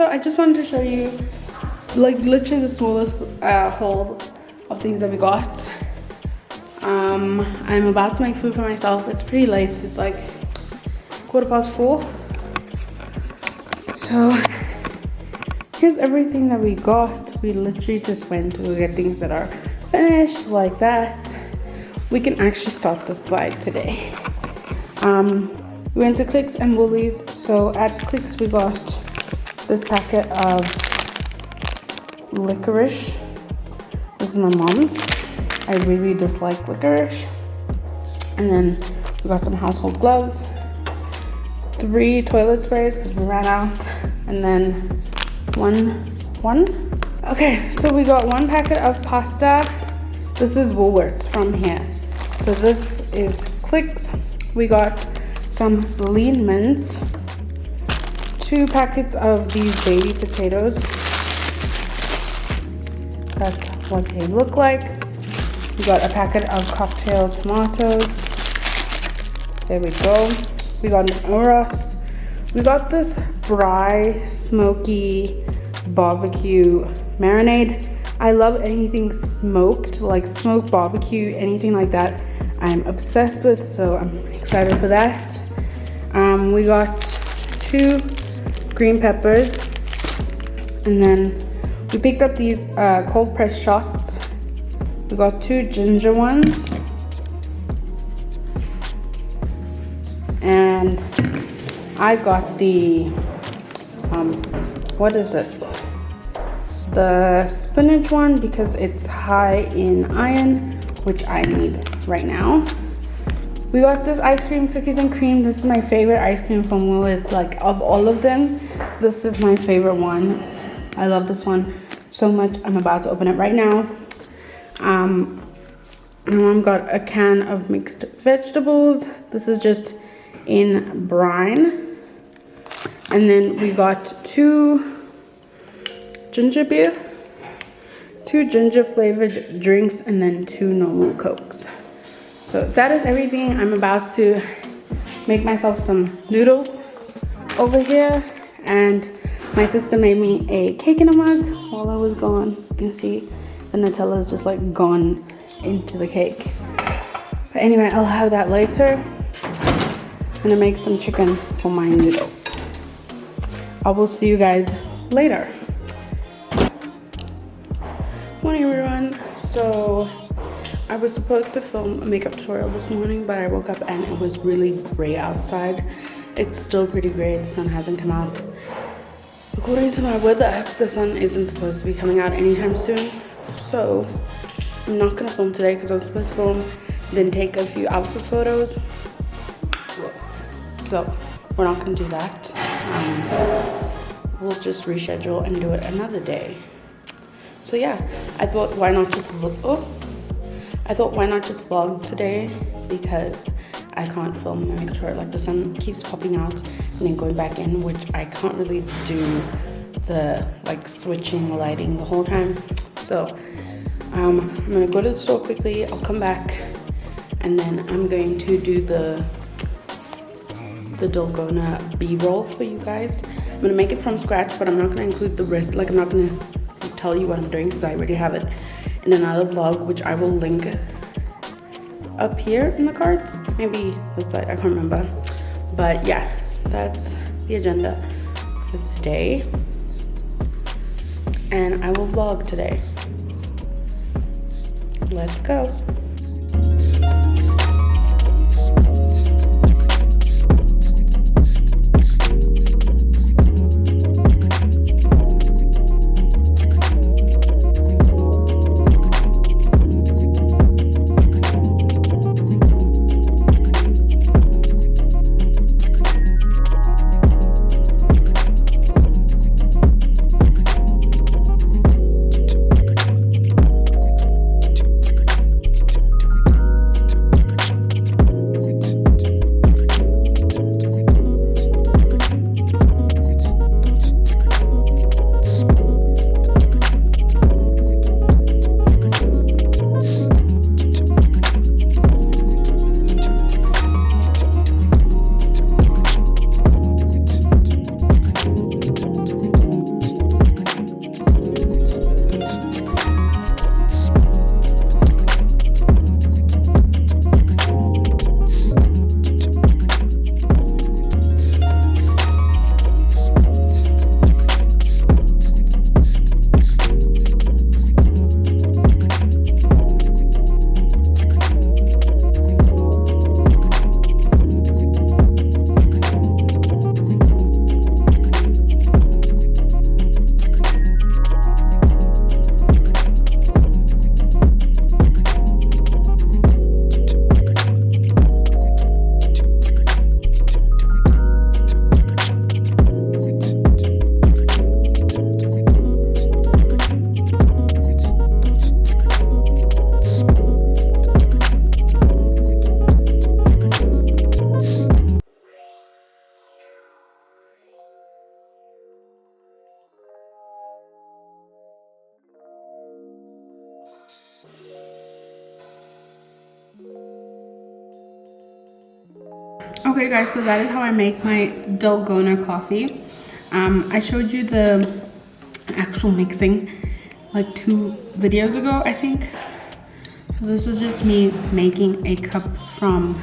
I just wanted to show you like literally the smallest haul of things that we got. I'm about to make food for myself. It's pretty late. It's like 4:15. So here's everything that we got. We literally just went to get things that are finished like that. We can actually start the slide today. We went to Clicks and Woolies. So at Clicks we got this packet of licorice. This is my mom's. I really dislike licorice. And then we got some household gloves, 3 toilet sprays because we ran out, and then one. Okay, so we got 1 packet of pasta. This is Woolworths from here. So this is Clicks. We got some lean mints, 2 packets of these baby potatoes. That's what they look like. We got a packet of cocktail tomatoes. There we go. We got an Oros. We got this dry, smoky barbecue marinade. I love anything smoked, like smoked barbecue, anything like that. I'm obsessed with, so I'm excited for that. We got 2 green peppers, and then we picked up these cold pressed shots. We got 2 ginger ones, and I got the what is this? The spinach one, because it's high in iron, which I need right now. We got this ice cream, cookies and cream. This is my favorite ice cream from Woolworths. Like, of all of them, this is my favorite one. I love this one so much. I'm about to open it right now. My mom got a can of mixed vegetables. This is just in brine. And then we got 2 ginger beer, 2 ginger flavored drinks, and then 2 normal Cokes. So that is everything. I'm about to make myself some noodles over here, and my sister made me a cake in a mug while I was gone. You can see the Nutella is just like gone into the cake. But anyway, I'll have that later. I'm gonna make some chicken for my noodles. I will see you guys later. Morning everyone. So I was supposed to film a makeup tutorial this morning, but I woke up and it was really gray outside. It's still pretty gray. The sun hasn't come out. According to my weather app, the sun isn't supposed to be coming out anytime soon. So I'm not gonna film today because I was supposed to film, then take a few outfit photos. So we're not gonna do that. We'll just reschedule and do it another day. So yeah, I thought why not just vlog today, because I can't film my makeup tutorial. Like, the sun keeps popping out and then going back in, which I can't really do the like switching lighting the whole time. So I'm gonna go to the store quickly. I'll come back and then I'm going to do the Dalgona B-roll for you guys. I'm gonna make it from scratch, but I'm not gonna include the rest. Like, I'm not gonna tell you what I'm doing because I already have it in another vlog, which I will link up here in the cards. Maybe this side, I can't remember. But yeah, that's the agenda for today. And I will vlog today. Let's go. Okay guys, so that is how I make my Dalgona coffee. I showed you the actual mixing like 2 videos ago, I think. So this was just me making a cup from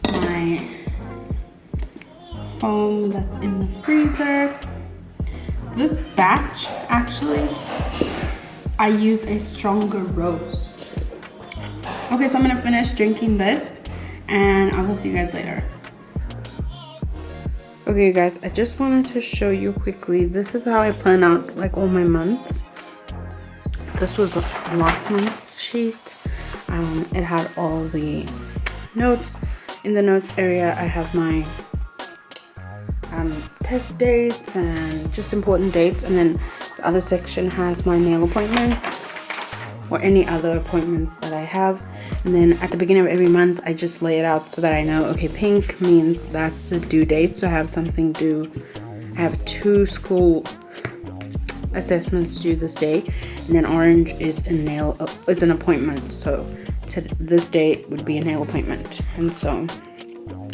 my foam that's in the freezer. This batch, actually, I used a stronger roast. Okay, so I'm gonna finish drinking this and I will see you guys later. Okay guys, I just wanted to show you quickly, this is how I plan out like all my months. This was last month's sheet. It had all the notes. In the notes area, I have my test dates and just important dates, and then the other section has my nail appointments or any other appointments that I have. And then at the beginning of every month, I just lay it out so that I know, okay, pink means that's the due date, so I have something due. I have 2 school assessments due this day, and then orange is it's an appointment, so this date would be a nail appointment, and so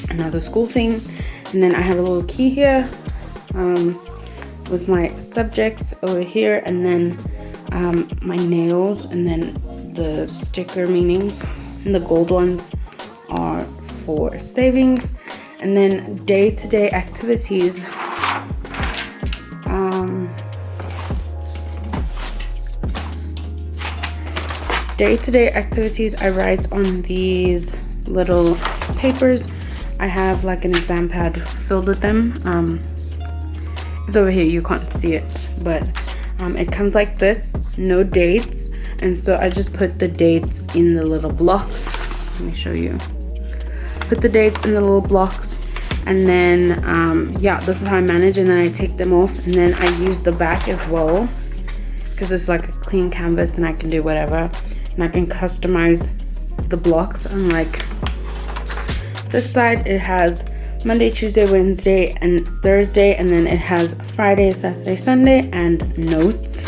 another school thing. And then I have a little key here with my subjects over here, and then my nails, and then the sticker meanings, and the gold ones are for savings. And then day-to-day activities, I write on these little papers. I have like an exam pad filled with them. It's over here, you can't see it, but it comes like this, no dates, and so I just put the dates in the little blocks. Let me show you. Put the dates in the little blocks, and then yeah, this is how I manage. And then I take them off, and then I use the back as well because it's like a clean canvas and I can do whatever, and I can customize the blocks. Unlike this side, it has Monday, Tuesday, Wednesday, and Thursday, and then it has Friday, Saturday, Sunday, and notes.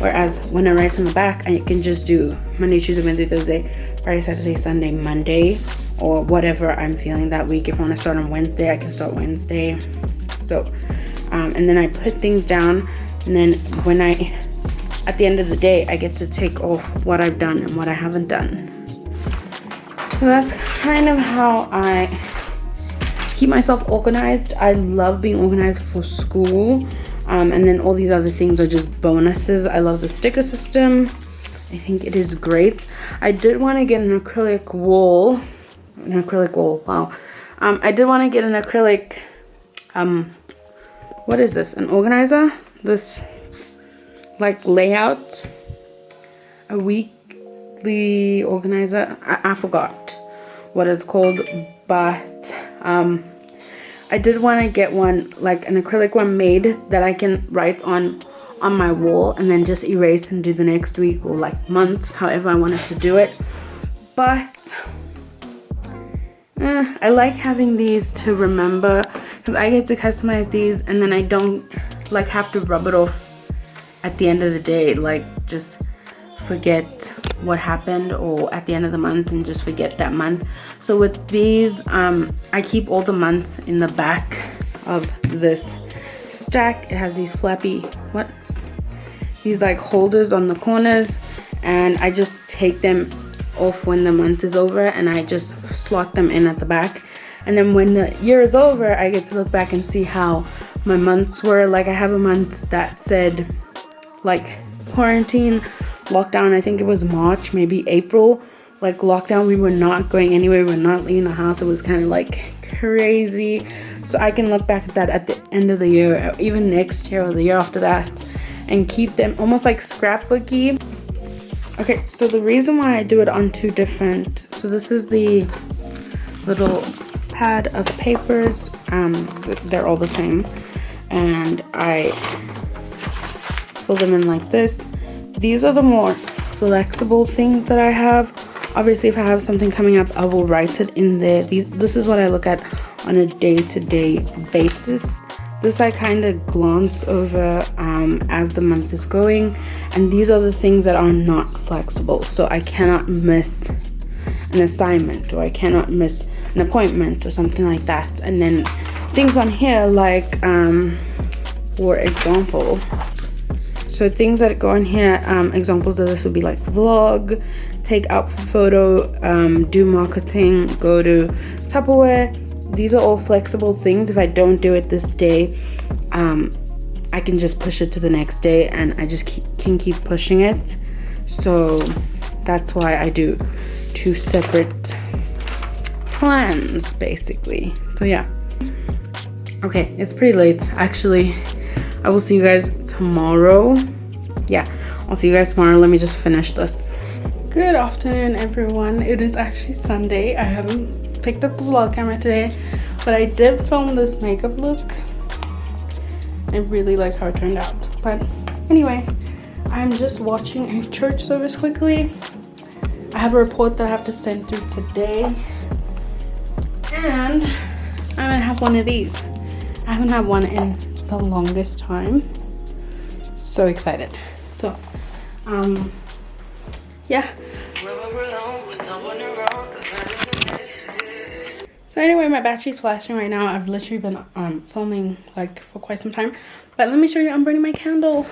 Whereas when I write on the back, I can just do Monday, Tuesday, Wednesday, Thursday, Friday, Saturday, Sunday, Monday, or whatever I'm feeling that week. If I want to start on Wednesday, I can start Wednesday. So, and then I put things down, and then when at the end of the day, I get to take off what I've done and what I haven't done. So that's kind of how I keep myself organized. I love being organized for school, and then all these other things are just bonuses. I love the sticker system. I think it is great. I did want to get an acrylic wall. Wow. I did want to get an acrylic what is this, an organizer, this like layout, a weekly organizer. I forgot what it's called, but I did want to get one, like an acrylic one made that I can write on my wall and then just erase and do the next week or like months, however I wanted to do it. But I like having these to remember, because I get to customize these and then I don't like have to rub it off at the end of the day, like just forget what happened, or at the end of the month and just forget that month. So with these, I keep all the months in the back of this stack. It has these flappy, these like holders on the corners, and I just take them off when the month is over and I just slot them in at the back. And then when the year is over, I get to look back and see how my months were. Like I have a month that said like quarantine, lockdown. I think it was March, maybe April. Like lockdown, we were not going anywhere, we were not leaving the house. It was kind of like crazy. So I can look back at that at the end of the year, or even next year or the year after that, and keep them almost like scrapbooky. Okay, so the reason why I do it on 2 different, so this is the little pad of papers, they're all the same, and I fill them in like this. These are the more flexible things that I have. Obviously, if I have something coming up, I will write it in there. This is what I look at on a day-to-day basis. This I kind of glance over as the month is going, and these are the things that are not flexible. So I cannot miss an assignment, or I cannot miss an appointment or something like that. And then things on here like for example, so things that go on here, examples of this would be like vlog, take out for photo, do marketing, go to Tupperware. These are all flexible things. If I don't do it this day, I can just push it to the next day, and I just can keep pushing it. So that's why I do 2 separate plans basically. So yeah, okay, it's pretty late actually. I will see you guys tomorrow. Yeah, I'll see you guys tomorrow. Let me just finish this. Good afternoon everyone. It is actually Sunday. I haven't picked up the vlog camera today, but I did film this makeup look. I really like how it turned out. But anyway, I'm just watching a church service quickly. I have a report that I have to send through today, and I'm gonna have one of these. I haven't had one in the longest time. So excited. So yeah. So anyway, my battery's flashing right now. I've literally been filming like for quite some time, but let me show you. I'm burning my candle.